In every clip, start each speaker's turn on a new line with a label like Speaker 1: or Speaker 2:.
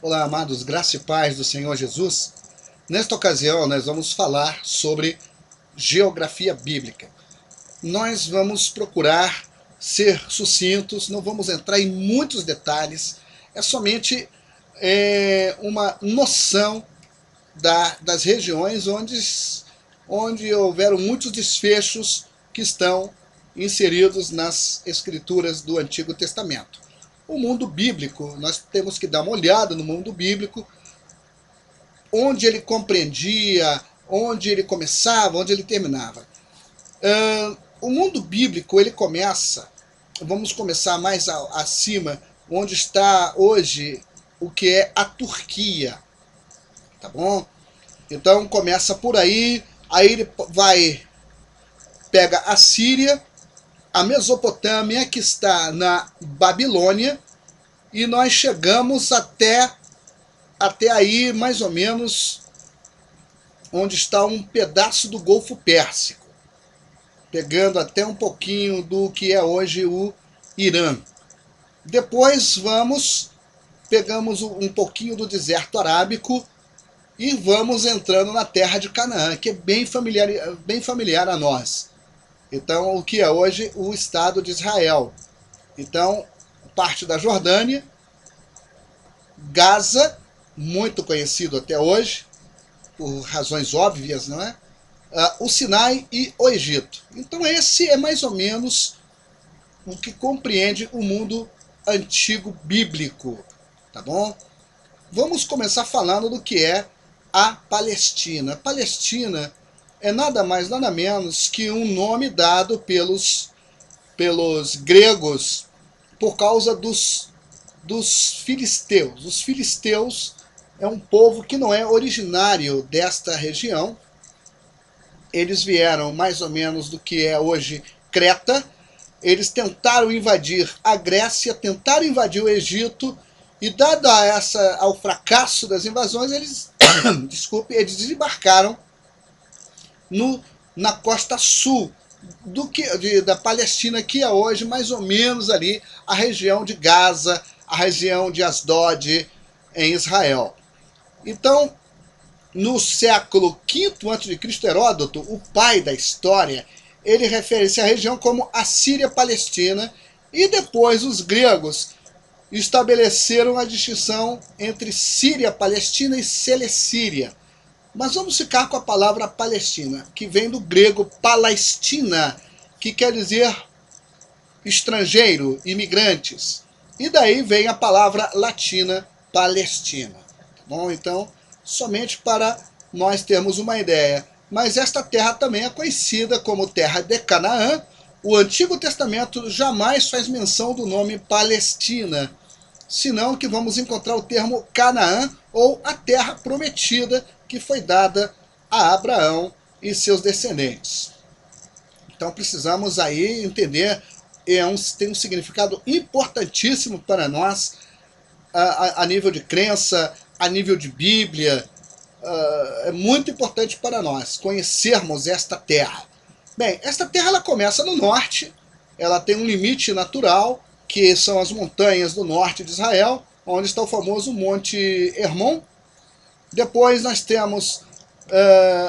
Speaker 1: Olá, amados, graça e paz do Senhor Jesus. Nesta ocasião, nós vamos falar sobre geografia bíblica. Nós vamos procurar ser sucintos, não vamos entrar em muitos detalhes, é somente uma noção das regiões onde houveram muitos desfechos que estão inseridos nas escrituras do Antigo Testamento. O mundo bíblico, nós temos que dar uma olhada no mundo bíblico, onde ele compreendia, onde ele começava, onde ele terminava. O mundo bíblico, ele começa, vamos começar mais acima, onde está hoje o que é a Turquia, tá bom? Então começa por aí ele pega a Síria, a Mesopotâmia, que está na Babilônia, e nós chegamos até aí, mais ou menos, onde está um pedaço do Golfo Pérsico, pegando até um pouquinho do que é hoje o Irã. Depois pegamos um pouquinho do deserto arábico e vamos entrando na terra de Canaã, que é bem familiar a nós. Então, o que é hoje o Estado de Israel. Então, parte da Jordânia, Gaza, muito conhecido até hoje, por razões óbvias, não é? O Sinai e o Egito. Então esse é mais ou menos o que compreende o mundo antigo bíblico, tá bom? Vamos começar falando do que é a Palestina. A Palestina é nada mais, nada menos que um nome dado pelos gregos por causa dos filisteus. Os filisteus é um povo que não é originário desta região. Eles vieram mais ou menos do que é hoje Creta. Eles tentaram invadir a Grécia, tentaram invadir o Egito, e dado ao fracasso das invasões, eles desembarcaram na costa sul da Palestina, que é hoje mais ou menos ali a região de Gaza, a região de Asdod, em Israel. Então, no século V a.C., Heródoto, o pai da história, ele refere-se à região como a Síria-Palestina, e depois os gregos estabeleceram a distinção entre Síria-Palestina e Celecíria. Mas vamos ficar com a palavra Palestina, que vem do grego Palestina, que quer dizer estrangeiro, imigrantes. E daí vem a palavra latina Palestina. Tá bom? Então, somente para nós termos uma ideia. Mas esta terra também é conhecida como terra de Canaã. O Antigo Testamento jamais faz menção do nome Palestina, senão que vamos encontrar o termo Canaã, ou a terra prometida, que foi dada a Abraão e seus descendentes. Então precisamos aí entender, tem um significado importantíssimo para nós, a nível de crença, a nível de Bíblia. É muito importante para nós conhecermos esta terra. Bem, esta terra ela começa no norte, ela tem um limite natural, que são as montanhas do norte de Israel, onde está o famoso Monte Hermon. Depois nós temos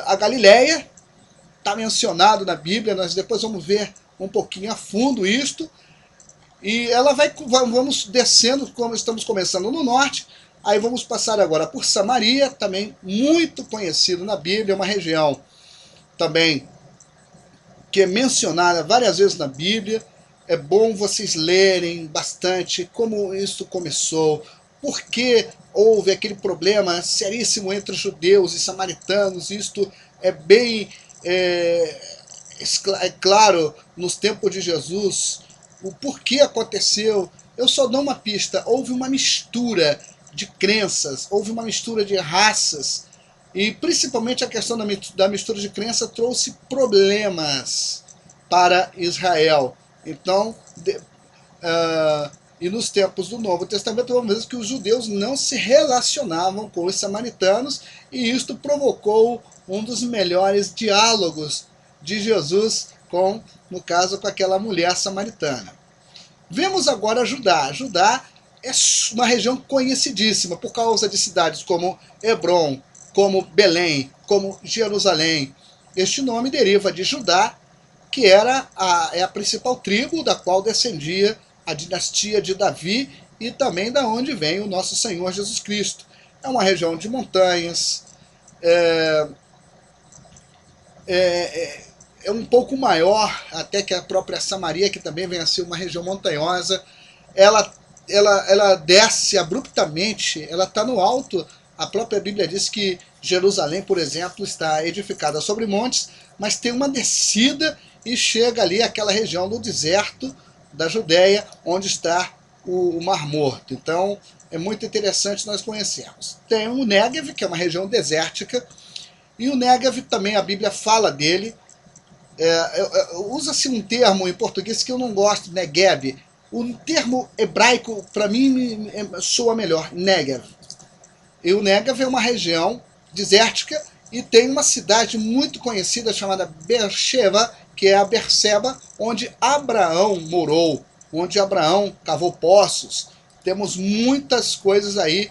Speaker 1: a Galileia, está mencionado na Bíblia, nós depois vamos ver um pouquinho a fundo isto. E ela vamos descendo, como estamos começando no norte, aí vamos passar agora por Samaria, também muito conhecido na Bíblia, uma região também que é mencionada várias vezes na Bíblia. É bom vocês lerem bastante como isso começou, por que houve aquele problema seríssimo entre judeus e samaritanos. Isto é bem claro nos tempos de Jesus, o porquê aconteceu. Eu só dou uma pista: houve uma mistura de crenças, houve uma mistura de raças, e principalmente a questão da mistura de crença trouxe problemas para Israel. Então, e nos tempos do Novo Testamento, vamos ver que os judeus não se relacionavam com os samaritanos, e isto provocou um dos melhores diálogos de Jesus no caso, com aquela mulher samaritana. Vemos agora Judá. Judá é uma região conhecidíssima por causa de cidades como Hebrom, como Belém, como Jerusalém. Este nome deriva de Judá, que era a principal tribo da qual descendia a dinastia de Davi e também da onde vem o nosso Senhor Jesus Cristo. É uma região de montanhas, é um pouco maior até que a própria Samaria, que também vem a ser uma região montanhosa. Ela desce abruptamente, ela está no alto. A própria Bíblia diz que Jerusalém, por exemplo, está edificada sobre montes, mas tem uma descida e chega ali àquela região do deserto da Judéia, onde está o Mar Morto. Então, é muito interessante nós conhecermos. Tem o Négev, que é uma região desértica, e o Négev também, a Bíblia fala dele. Usa-se um termo em português que eu não gosto, Negev. O termo hebraico, para mim, soa melhor, Negev. E o Négev é uma região desértica e tem uma cidade muito conhecida chamada Beersheba, que é a Berseba, onde Abraão morou, onde Abraão cavou poços. Temos muitas coisas aí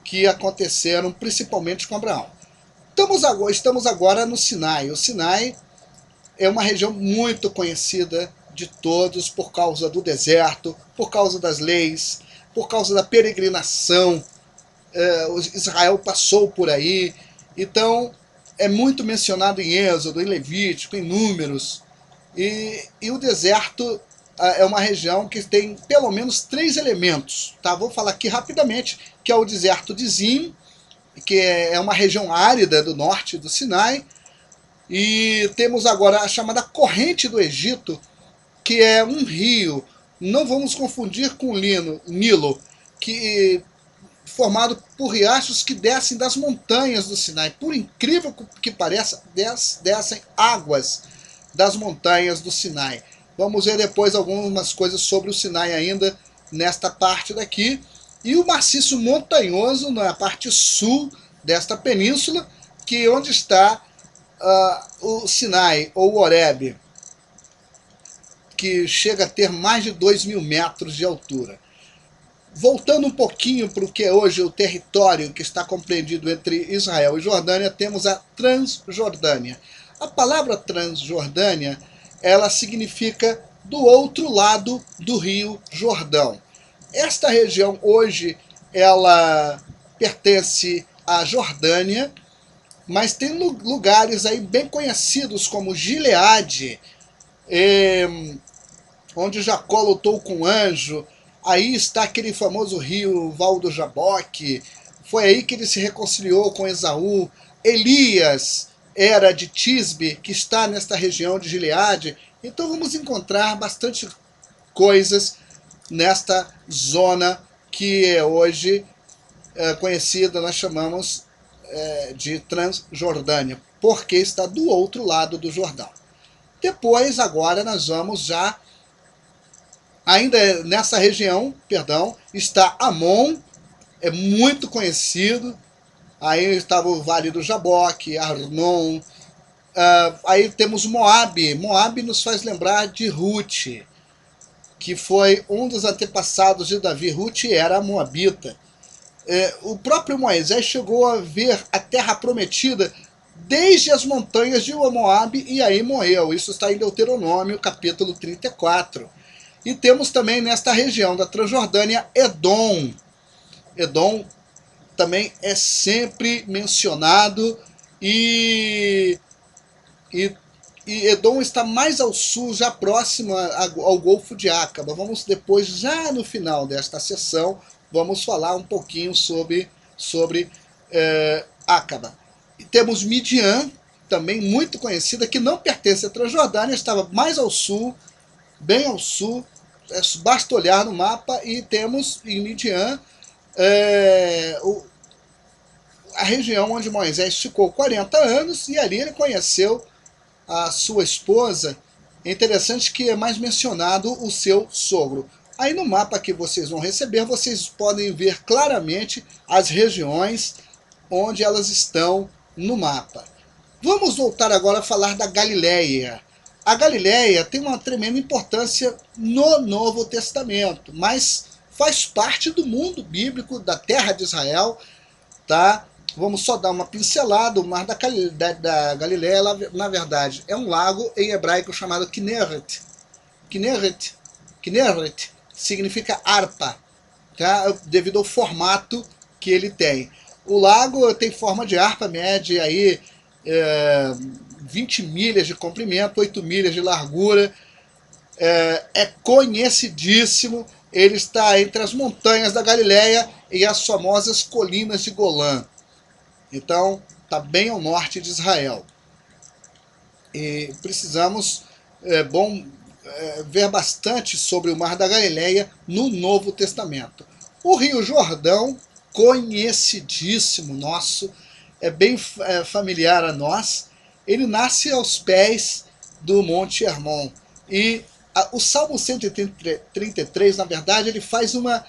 Speaker 1: que aconteceram, principalmente com Abraão. Estamos agora no Sinai. O Sinai é uma região muito conhecida de todos por causa do deserto, por causa das leis, por causa da peregrinação. Israel passou por aí. Então, é muito mencionado em Êxodo, em Levítico, em Números. E o deserto é uma região que tem pelo menos 3 elementos. Tá? Vou falar aqui rapidamente, que é o deserto de Zin, que é uma região árida do norte do Sinai. E temos agora a chamada corrente do Egito, que é um rio, não vamos confundir com o Nilo, que formado por riachos que descem das montanhas do Sinai. Por incrível que pareça, descem águas das montanhas do Sinai. Vamos ver depois algumas coisas sobre o Sinai ainda nesta parte daqui. E o maciço montanhoso na parte sul desta península, que é onde está o Sinai, ou o Horebe, que chega a ter mais de 2.000 metros de altura. Voltando um pouquinho para o que é hoje o território que está compreendido entre Israel e Jordânia, temos a Transjordânia. A palavra Transjordânia, ela significa do outro lado do rio Jordão. Esta região hoje, ela pertence à Jordânia, mas tem lugares aí bem conhecidos como Gileade, onde Jacó lutou com o anjo. Aí está aquele famoso rio Val do Jaboque. Foi aí que ele se reconciliou com Esaú. Elias era de Tisbe, que está nesta região de Gileade. Então vamos encontrar bastante coisas nesta zona que é hoje conhecida, nós chamamos de Transjordânia, porque está do outro lado do Jordão. Depois, agora, nós vamos já, ainda nessa região, está Amon, é muito conhecido. Aí estava o Vale do Jaboque, Arnon. Aí temos Moabe. Moabe nos faz lembrar de Ruth, que foi um dos antepassados de Davi. Ruth era moabita. O próprio Moisés chegou a ver a terra prometida desde as montanhas de Moabe e aí morreu. Isso está em Deuteronômio, capítulo 34. E temos também nesta região da Transjordânia Edom. Edom também é sempre mencionado e Edom está mais ao sul, já próximo ao Golfo de Acaba. Vamos depois, já no final desta sessão, vamos falar um pouquinho sobre Acaba. E temos Midian, também muito conhecida, que não pertence à Transjordânia, estava mais ao sul, bem ao sul, basta olhar no mapa, e temos em Midian a região onde Moisés ficou 40 anos, e ali ele conheceu a sua esposa. É interessante que é mais mencionado o seu sogro. Aí no mapa que vocês vão receber, vocês podem ver claramente as regiões onde elas estão no mapa. Vamos voltar agora a falar da Galileia. A Galileia tem uma tremenda importância no Novo Testamento, mas faz parte do mundo bíblico, da terra de Israel, tá? Vamos só dar uma pincelada. O Mar da Galileia, na verdade, é um lago em hebraico chamado Kinneret. Kinneret significa harpa, tá? Devido ao formato que ele tem. O lago tem forma de harpa, mede aí 20 milhas de comprimento, 8 milhas de largura. É conhecidíssimo. Ele está entre as montanhas da Galileia e as famosas colinas de Golã. Então, está bem ao norte de Israel. E precisamos ver bastante sobre o Mar da Galileia no Novo Testamento. O Rio Jordão, conhecidíssimo nosso, é bem familiar a nós. Ele nasce aos pés do Monte Hermon. E o Salmo 133, na verdade, ele faz uma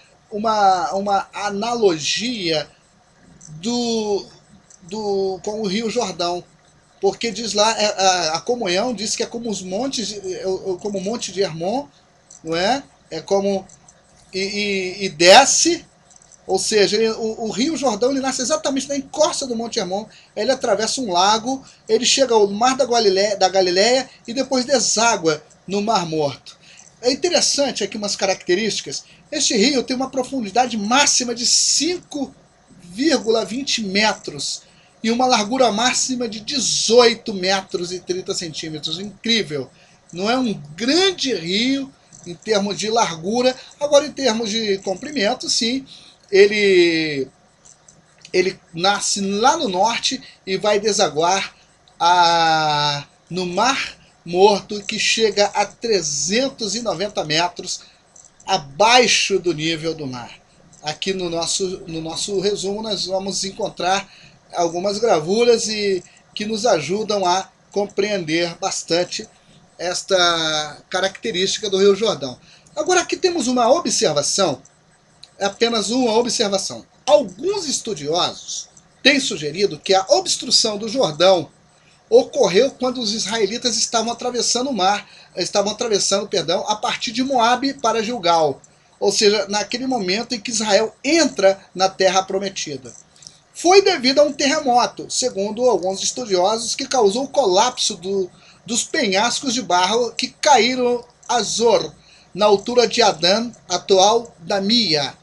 Speaker 1: analogia com o Rio Jordão, porque diz lá, a comunhão diz que é como os montes, como o Monte de Hermon, não é? É como e desce, ou seja, o Rio Jordão ele nasce exatamente na encosta do Monte Hermon. Ele atravessa um lago, ele chega ao Mar da Galileia e depois deságua no Mar Morto. É interessante aqui umas características. Este rio tem uma profundidade máxima de 5,20 metros e uma largura máxima de 18 metros e 30 centímetros. Incrível! Não é um grande rio em termos de largura, agora em termos de comprimento, sim, ele nasce lá no norte e vai desaguar no Mar Morto, que chega a 390 metros abaixo do nível do mar. Aqui no nosso resumo nós vamos encontrar algumas gravuras que nos ajudam a compreender bastante esta característica do Rio Jordão. Agora aqui temos uma observação, apenas uma observação. Alguns estudiosos têm sugerido que a obstrução do Jordão ocorreu quando os israelitas estavam atravessando o mar, a partir de Moabe para Gilgal, ou seja, naquele momento em que Israel entra na Terra Prometida. Foi devido a um terremoto, segundo alguns estudiosos, que causou o colapso dos penhascos de barro que caíram a Zor, na altura de Adã, atual Damia.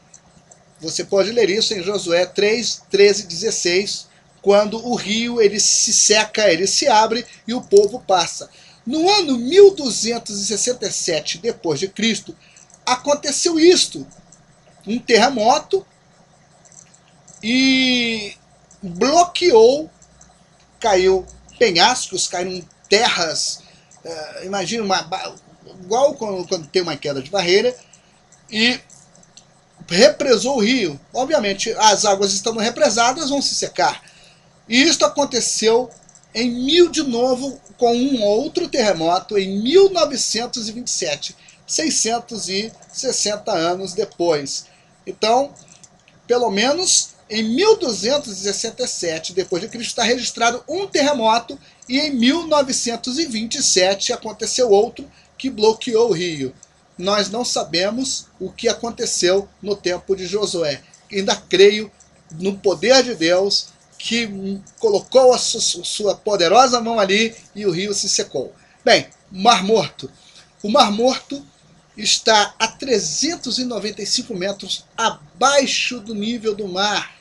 Speaker 1: Você pode ler isso em Josué 3, 13 e 16, quando o rio ele se seca, ele se abre e o povo passa. No ano 1267 depois de Cristo, aconteceu isto, um terremoto, e bloqueou, caiu penhascos, caíram terras, imagina, igual quando tem uma queda de barreira, e represou o rio. Obviamente, as águas estando represadas vão se secar. E isto aconteceu de novo com um outro terremoto em 1927, 660 anos depois. Então, pelo menos em 1267 depois de Cristo está registrado um terremoto, e em 1927 aconteceu outro que bloqueou o rio. Nós não sabemos o que aconteceu no tempo de Josué. Ainda creio no poder de Deus, que colocou a sua poderosa mão ali e o rio se secou. Bem, Mar Morto. O Mar Morto está a 395 metros abaixo do nível do mar.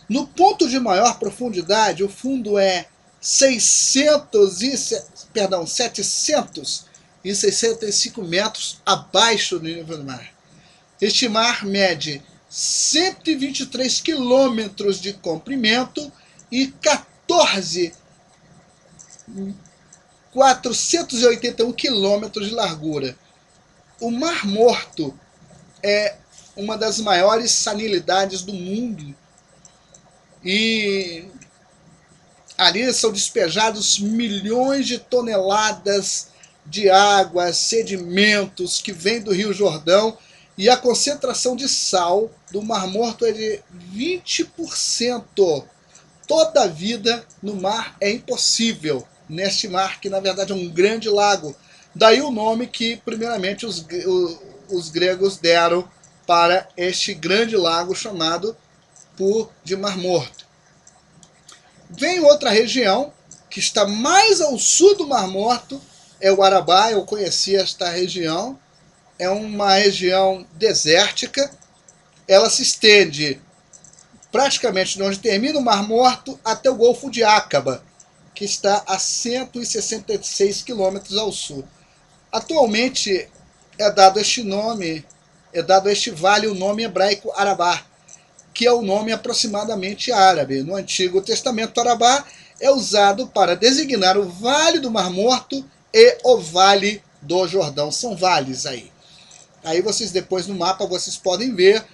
Speaker 1: No ponto de maior profundidade, o fundo é 765 metros abaixo do nível do mar. Este mar mede 123 quilômetros de comprimento e 481 quilômetros de largura. O Mar Morto é uma das maiores salinidades do mundo, e ali são despejados milhões de toneladas de água, sedimentos que vêm do Rio Jordão, e a concentração de sal do Mar Morto é de 20%. Toda a vida no mar é impossível neste mar, que na verdade é um grande lago. Daí o nome que primeiramente os gregos deram para este grande lago chamado de Mar Morto. Vem outra região que está mais ao sul do Mar Morto, é o Arabá. Eu conheci esta região, é uma região desértica, ela se estende praticamente de onde termina o Mar Morto até o Golfo de Aqaba, que está a 166 quilômetros ao sul. Atualmente é dado a este vale o nome hebraico Arabá, que é o nome aproximadamente árabe. No Antigo Testamento, Arabá é usado para designar o Vale do Mar Morto e o Vale do Jordão. São vales aí. Aí vocês depois no mapa vocês podem ver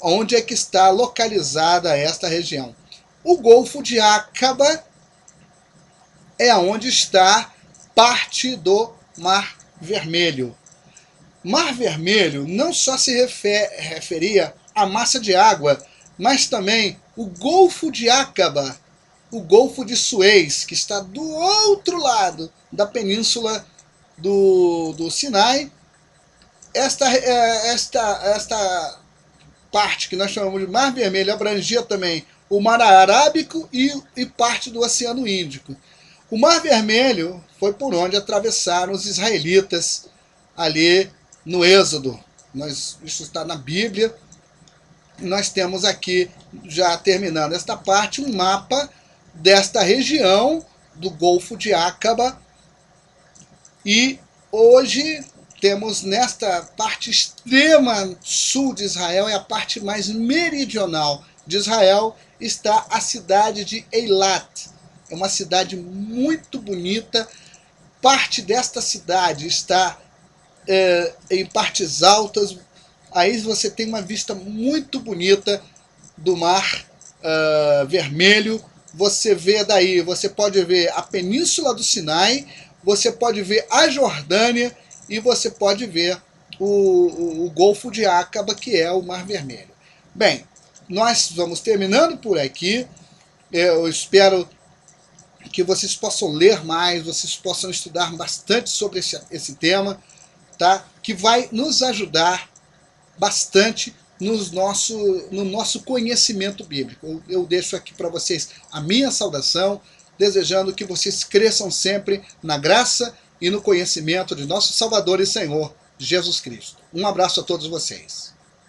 Speaker 1: onde é que está localizada esta região. O Golfo de Aqaba é onde está parte do Mar Vermelho. Mar Vermelho não só se referia à massa de água, mas também o Golfo de Aqaba, o Golfo de Suez, que está do outro lado da península do Sinai. Esta parte que nós chamamos de Mar Vermelho abrangia também o Mar Arábico e parte do Oceano Índico. O Mar Vermelho foi por onde atravessaram os israelitas ali no Êxodo. Isso está na Bíblia. Nós temos aqui, já terminando esta parte, um mapa desta região do Golfo de Aqaba. E hoje temos nesta parte extrema sul de Israel, é a parte mais meridional de Israel, está a cidade de Eilat. É uma cidade muito bonita. Parte desta cidade está em partes altas. Aí você tem uma vista muito bonita do Mar Vermelho. Você vê daí, você pode ver a Península do Sinai, você pode ver a Jordânia e você pode ver o Golfo de Aqaba, que é o Mar Vermelho. Bem, nós vamos terminando por aqui. Eu espero que vocês possam ler mais, vocês possam estudar bastante sobre esse tema, tá? Que vai nos ajudar bastante no nosso conhecimento bíblico. Eu deixo aqui para vocês a minha saudação, desejando que vocês cresçam sempre na graça e no conhecimento de nosso Salvador e Senhor, Jesus Cristo. Um abraço a todos vocês.